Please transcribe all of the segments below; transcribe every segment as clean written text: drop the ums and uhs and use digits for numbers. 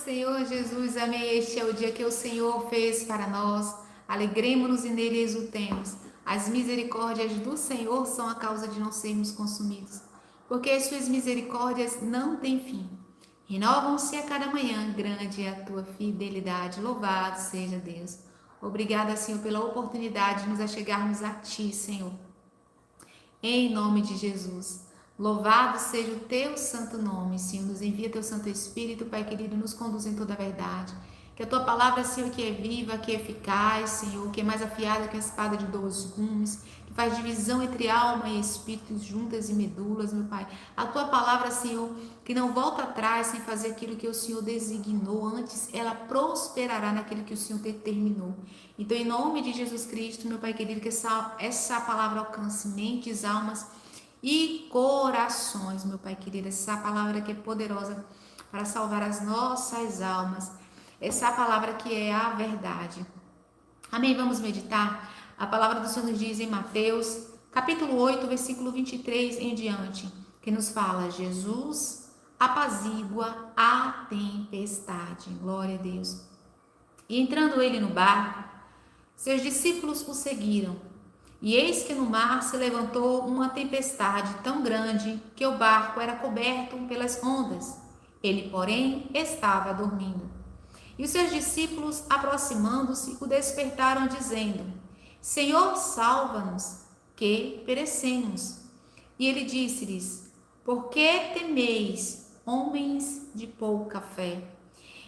Senhor Jesus, amém. Este é o dia que o Senhor fez para nós. Alegremos-nos e nele exultemos. As misericórdias do Senhor são a causa de não sermos consumidos, porque as suas misericórdias não têm fim. Renovam-se a cada manhã, grande é a tua fidelidade. Louvado seja Deus. Obrigada, Senhor, pela oportunidade de nos achegarmos a Ti, Senhor. Em nome de Jesus. Louvado seja o teu santo nome, Senhor. Nos envia teu Santo Espírito, Pai querido, nos conduz em toda a verdade. Que a tua palavra, Senhor, que é viva, que é eficaz, Senhor, que é mais afiada que a espada de 2 gumes, que faz divisão entre alma e espírito, juntas e medulas, meu Pai. A tua palavra, Senhor, que não volta atrás sem fazer aquilo que o Senhor designou, antes ela prosperará naquilo que o Senhor determinou. Então, em nome de Jesus Cristo, meu Pai querido, que essa palavra alcance mentes, almas e corações, meu Pai querido. Essa palavra que é poderosa para salvar as nossas almas. Essa palavra que é a verdade. Amém? Vamos meditar? A palavra do Senhor nos diz em Mateus, capítulo 8, versículo 23 em diante, que nos fala: Jesus apazigua a tempestade. Glória a Deus. E entrando ele no barco, seus discípulos o seguiram. E eis que no mar se levantou uma tempestade tão grande que o barco era coberto pelas ondas. Ele, porém, estava dormindo. E os seus discípulos, aproximando-se, o despertaram, dizendo: Senhor, salva-nos, que perecemos. E ele disse-lhes: Por que temeis, homens de pouca fé?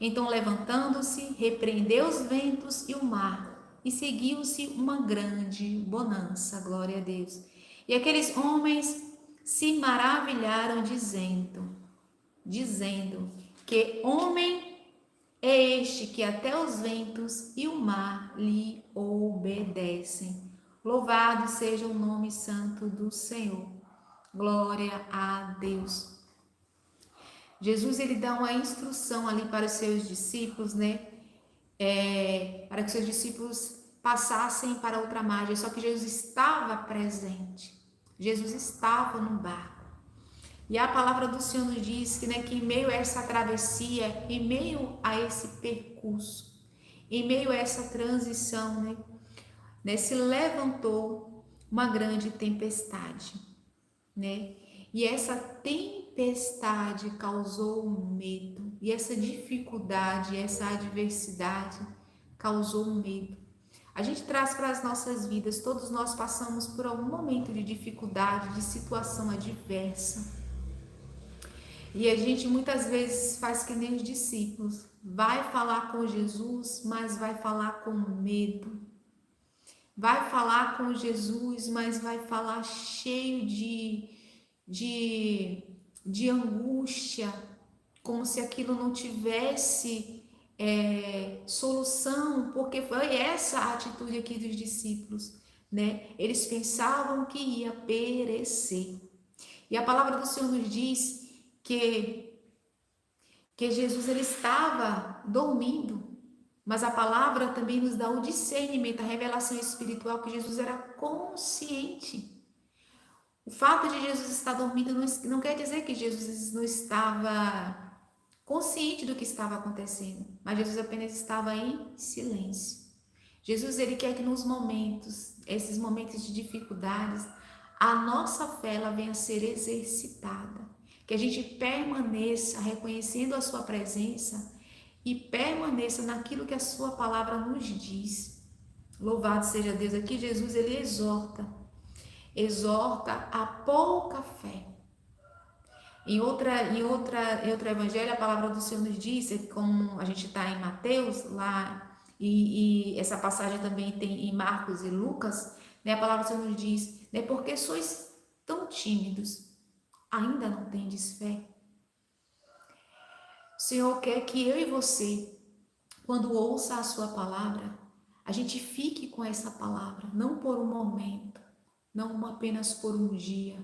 Então, levantando-se, repreendeu os ventos e o mar, e seguiu-se uma grande bonança. Glória a Deus. E aqueles homens se maravilharam, dizendo: Que homem é este que até os ventos e o mar lhe obedecem? Louvado seja o nome santo do Senhor. Glória a Deus. Jesus, ele dá uma instrução ali para os seus discípulos, né? Para que seus discípulos passassem para outra margem. Só que Jesus estava presente. Jesus estava no barco. E a palavra do Senhor nos diz que, né, que em meio a essa travessia, em meio a esse percurso, em meio a essa transição, se levantou uma grande tempestade, né? E essa tempestade causou medo, e essa dificuldade, essa adversidade causou medo. A gente traz para as nossas vidas, todos nós passamos por algum momento de dificuldade, de situação adversa. E a gente muitas vezes faz que nem os discípulos, vai falar com Jesus, mas vai falar com medo. Vai falar com Jesus, mas vai falar cheio de angústia, como se aquilo não tivesse solução, porque foi essa a atitude aqui dos discípulos, né? Eles pensavam que ia perecer. E a palavra do Senhor nos diz que Jesus ele estava dormindo, mas a palavra também nos dá o discernimento, a revelação espiritual que Jesus era consciente. O fato de Jesus estar dormindo não quer dizer que Jesus não estava consciente do que estava acontecendo, mas Jesus apenas estava em silêncio. Jesus, ele quer que nos momentos, esses momentos de dificuldades, a nossa fé ela venha a ser exercitada, que a gente permaneça reconhecendo a sua presença e permaneça naquilo que a sua palavra nos diz. Louvado seja Deus. Aqui Jesus ele exorta a pouca fé. Em outro evangelho, a palavra do Senhor nos diz, como a gente está em Mateus, lá, e essa passagem também tem em Marcos e Lucas, né, a palavra do Senhor nos diz, né, porque sois tão tímidos, ainda não tendes fé? O Senhor quer que eu e você, quando ouça a sua palavra, a gente fique com essa palavra, não por um momento, não apenas por um dia,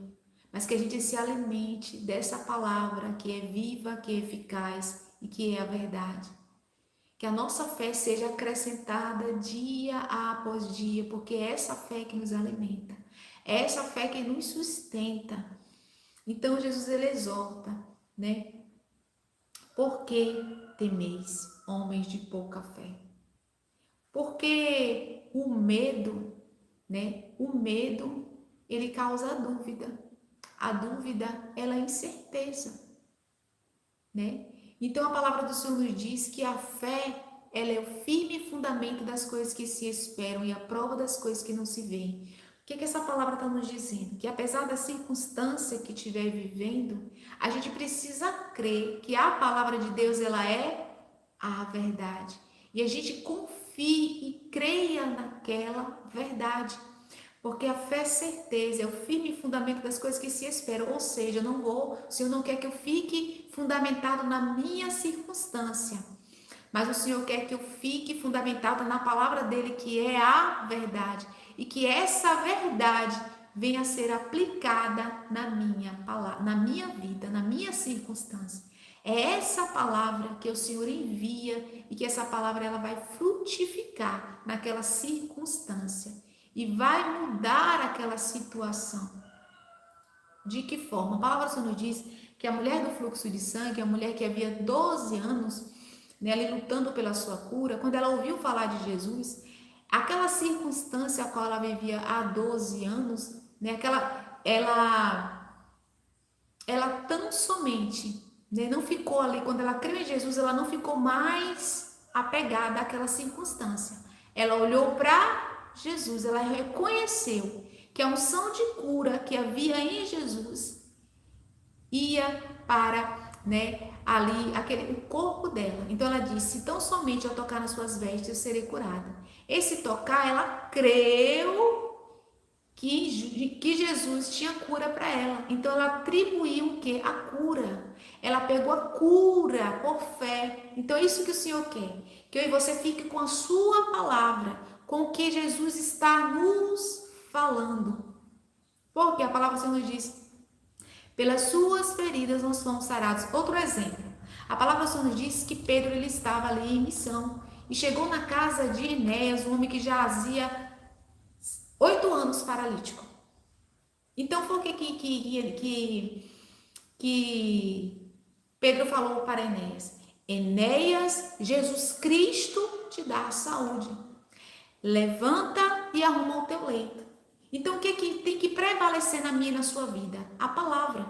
mas que a gente se alimente dessa palavra que é viva, que é eficaz e que é a verdade. Que a nossa fé seja acrescentada dia após dia, porque é essa fé que nos alimenta, é essa fé que nos sustenta. Então Jesus ele exorta, né? Por quê? temeis, homens de pouca fé? Porque o medo, né? O medo, ele causa dúvida. A dúvida, ela é incerteza, né? Então a palavra do Senhor nos diz que a fé, ela é o firme fundamento das coisas que se esperam e a prova das coisas que não se veem. O que essa palavra está nos dizendo? Que apesar da circunstância que estiver vivendo, a gente precisa crer que a palavra de Deus, ela é a verdade. E a gente confie e creia naquela verdade. Porque a fé é certeza, é o firme fundamento das coisas que se esperam. Ou seja, o Senhor não quer que eu fique fundamentado na minha circunstância, mas o Senhor quer que eu fique fundamentado na palavra dele, que é a verdade, e que essa verdade venha a ser aplicada na minha vida, na minha circunstância. É essa palavra que o Senhor envia e que essa palavra ela vai frutificar naquela circunstância e vai mudar aquela situação. De que forma? A palavra do Senhor nos diz que a mulher do fluxo de sangue, a mulher que havia 12 anos, né, ali lutando pela sua cura, quando ela ouviu falar de Jesus, aquela circunstância a qual ela vivia há 12 anos, né, ela tão somente, né, não ficou ali, quando ela creu em Jesus, ela não ficou mais apegada àquela circunstância. Ela olhou para Jesus, ela reconheceu que a unção de cura que havia em Jesus ia para, né, ali o corpo dela. Então ela disse: tão somente ao tocar nas suas vestes eu serei curada. Esse tocar, ela creu que Jesus tinha cura para ela. Então ela atribuiu o que? A cura. Ela pegou a cura por fé. Então é isso que o Senhor quer. Que eu e você fique com a sua palavra, com o que Jesus está nos falando. Porque a palavra do Senhor nos diz: pelas suas feridas nós fomos sarados. Outro exemplo. A palavra do Senhor nos diz que Pedro ele estava ali em missão e chegou na casa de Enéas, um homem que já fazia 8 anos paralítico. Então foi o que Pedro falou para Enéas: Enéas, Jesus Cristo te dá a saúde. Levanta e arruma o teu leito. Então o que tem que prevalecer na minha e na sua vida? A palavra.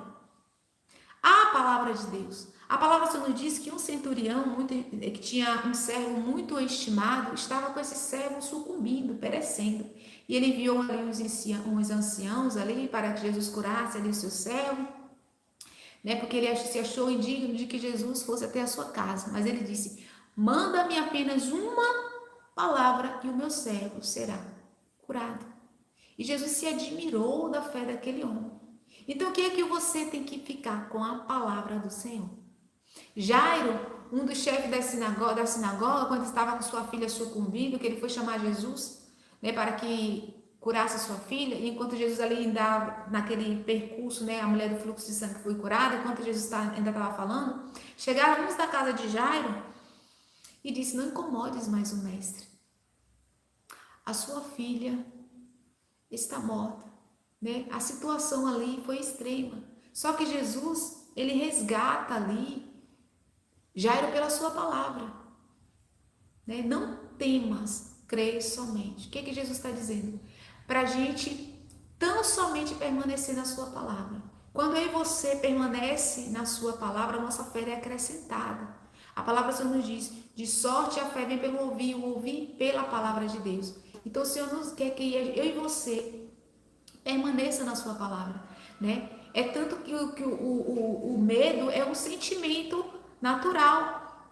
A palavra de Deus. A palavra do Senhor diz que um centurião que tinha um servo muito estimado estava com esse servo sucumbindo, perecendo. E ele enviou ali uns anciãos ali para que Jesus curasse ali o seu servo, né? Porque ele se achou indigno de que Jesus fosse até a sua casa. Mas ele disse: manda-me apenas uma palavra e o meu servo será curado. E Jesus se admirou da fé daquele homem. Então o que é que você tem que ficar com a palavra do Senhor? Jairo, um dos chefes da sinagoga, quando estava com sua filha sucumbindo, que ele foi chamar Jesus, né, para que curasse sua filha, e enquanto Jesus ali andava naquele percurso, né, a mulher do fluxo de sangue foi curada, enquanto Jesus ainda estava falando, chegaram uns da casa de Jairo e disse: não incomodes mais o mestre, a sua filha está morta, né? A situação ali foi extrema, só que Jesus, ele resgata ali Jairo pela sua palavra, né? Não temas, crê somente. O que Jesus está dizendo? Para a gente tão somente permanecer na sua palavra. Quando eu e você permanece na sua palavra, a nossa fé é acrescentada. A palavra do Senhor nos diz: de sorte a fé vem pelo ouvir, o ouvir pela palavra de Deus. Então o Senhor nos quer que eu e você permaneça na sua palavra, né? É tanto que o medo é um sentimento natural,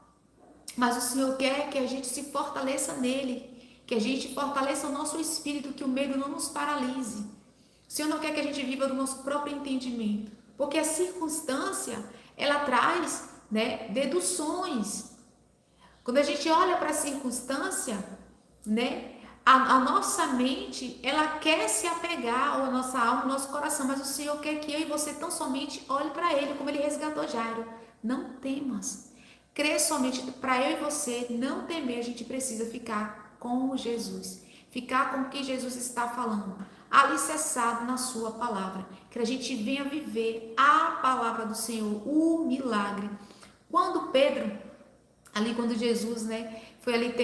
mas o Senhor quer que a gente se fortaleça nele, que a gente fortaleça o nosso espírito, que o medo não nos paralise. O Senhor não quer que a gente viva do nosso próprio entendimento, porque a circunstância, ela traz, né, deduções. Quando a gente olha para a circunstância, né, a nossa mente, ela quer se apegar, ou a nossa alma, o nosso coração, mas o Senhor quer que eu e você tão somente olhe para Ele, como Ele resgatou Jairo. Não temas. Crê somente. Para eu e você não temer, a gente precisa ficar com Jesus. Ficar com o que Jesus está falando. Alicerçado na sua palavra. Que a gente venha viver a palavra do Senhor, o milagre. Quando Pedro ali quando Jesus, né, foi ali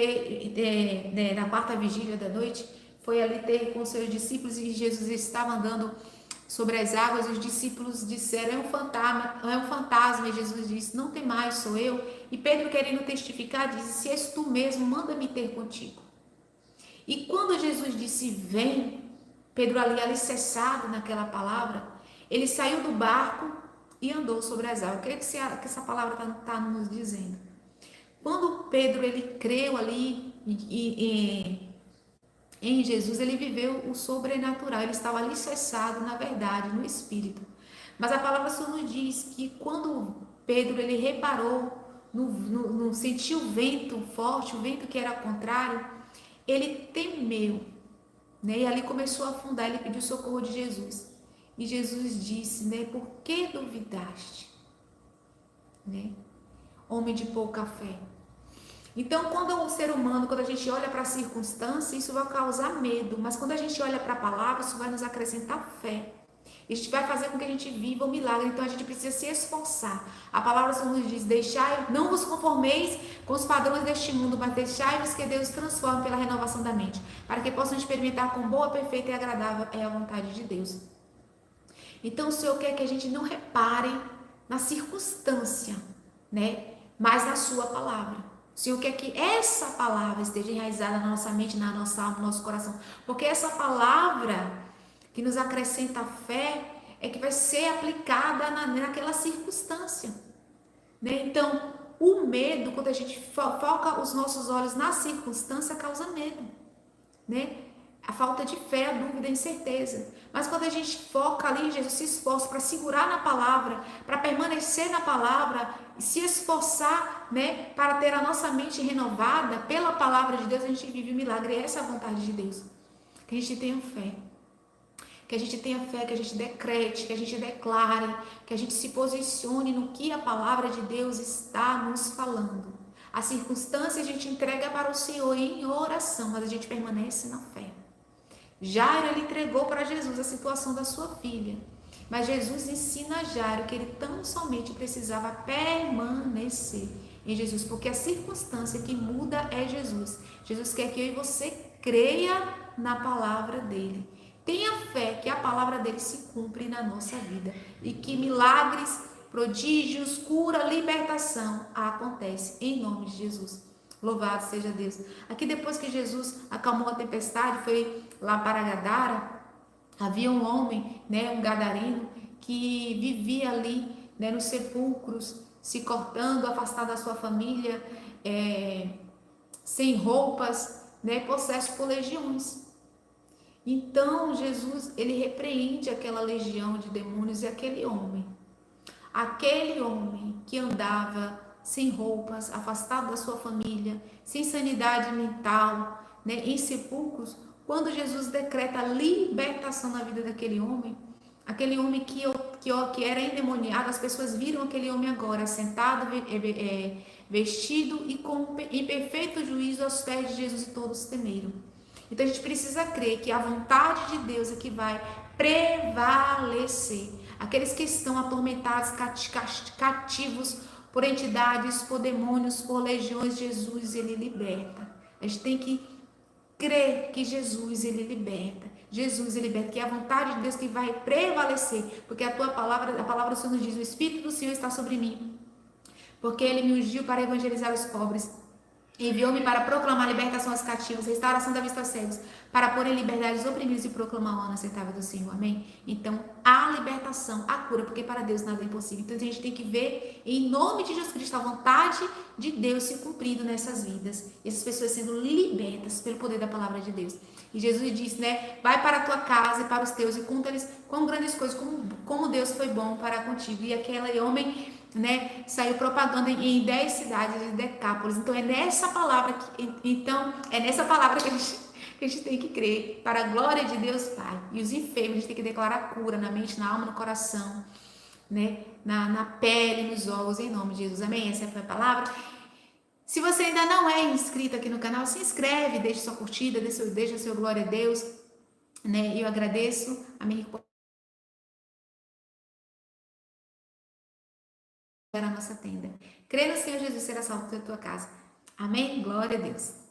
na quarta vigília da noite, foi ali ter com seus discípulos e Jesus estava andando sobre as águas, os discípulos disseram, é um fantasma, e Jesus disse, não tem mais, sou eu. E Pedro, querendo testificar, disse, se és tu mesmo, manda-me ter contigo. E quando Jesus disse, vem, Pedro ali alicerçado naquela palavra, ele saiu do barco e andou sobre as águas. O que, é que essa palavra está nos dizendo? Quando Pedro ele creu ali em Jesus, ele viveu o sobrenatural, ele estava alicerçado na verdade, no Espírito. Mas a palavra só nos diz que quando Pedro ele reparou, sentiu o vento forte, o vento que era contrário, ele temeu, né? E ali começou a afundar, ele pediu socorro de Jesus. E Jesus disse, né? Por que duvidaste? Né? Homem de pouca fé. Então, quando o ser humano, quando a gente olha para a circunstância, isso vai causar medo. Mas quando a gente olha para a palavra, isso vai nos acrescentar fé. A gente vai fazer com que a gente viva o milagre. Então, a gente precisa se esforçar. A palavra só nos diz, deixai, não vos conformeis com os padrões deste mundo, mas deixai-vos que Deus transforme pela renovação da mente, para que possam experimentar com boa, perfeita e agradável é a vontade de Deus. Então, o Senhor quer que a gente não repare na circunstância, né? Mas na sua palavra. O Senhor quer que essa palavra esteja enraizada na nossa mente, na nossa alma, no nosso coração. Porque essa palavra que nos acrescenta fé é que vai ser aplicada naquela circunstância, né? Então, o medo, quando a gente foca os nossos olhos na circunstância, causa medo, né? A falta de fé, a dúvida, a incerteza. Mas quando a gente foca ali, Jesus se esforça para segurar na palavra, para permanecer na palavra, e se esforçar, né, para ter a nossa mente renovada pela palavra de Deus, a gente vive o milagre. E essa é a vontade de Deus. Que a gente tenha fé. Que a gente tenha fé, que a gente decrete, que a gente declare, que a gente se posicione no que a palavra de Deus está nos falando. A circunstância a gente entrega para o Senhor em oração, mas a gente permanece na fé. Jairo, ele entregou para Jesus a situação da sua filha. Mas Jesus ensina a Jairo que ele tão somente precisava permanecer em Jesus, porque a circunstância que muda é Jesus. Jesus quer que eu e você creia na palavra dele. Tenha fé que a palavra dele se cumpre na nossa vida e que milagres, prodígios, cura, libertação acontece em nome de Jesus. Louvado seja Deus. Aqui depois que Jesus acalmou a tempestade, foi lá para Gadara, havia um homem, né, um gadareno, que vivia ali, né, nos sepulcros, se cortando, afastado da sua família, sem roupas, né, possesso por legiões. Então Jesus, ele repreende aquela legião de demônios e aquele homem que andava sem roupas, afastado da sua família, sem sanidade mental, né, em sepulcros, quando Jesus decreta a libertação na vida daquele homem, aquele homem que era endemoniado, as pessoas viram aquele homem agora sentado, vestido e em perfeito juízo aos pés de Jesus, e todos temeram. Então a gente precisa crer que a vontade de Deus é que vai prevalecer. Aqueles que estão atormentados, cativos por entidades, por demônios, por legiões, Jesus, ele liberta. A gente tem que crer que Jesus, ele liberta. Jesus, ele liberta, que é a vontade de Deus que vai prevalecer. Porque a palavra do Senhor nos diz, o Espírito do Senhor está sobre mim. Porque ele me ungiu para evangelizar os pobres. Enviou-me para proclamar libertação aos cativos, restauração da vista aos cegos, para pôr em liberdade os oprimidos e proclamar a hora aceitável do Senhor. Amém? Então, a libertação, a cura, porque para Deus nada é impossível. Então, a gente tem que ver, em nome de Jesus Cristo, a vontade de Deus se cumprindo nessas vidas. Essas pessoas sendo libertas pelo poder da palavra de Deus. E Jesus disse, né? Vai para a tua casa e para os teus e conta-lhes quão grandes coisas, como Deus foi bom para contigo. E aquele homem, né, saiu propaganda em 10 cidades de Decápolis. Então é nessa palavra que a gente tem que crer, para a glória de Deus Pai. E os enfermos, a gente tem que declarar cura na mente, na alma, no coração, né, na pele, nos olhos, em nome de Jesus. Amém? Essa foi a palavra. Se você ainda não é inscrito aqui no canal, se inscreve, deixa sua curtida, deixa seu glória a Deus, né? Eu agradeço a minha para a nossa tenda. Crê no Senhor Jesus, será salvo da tua casa. Amém? Glória a Deus.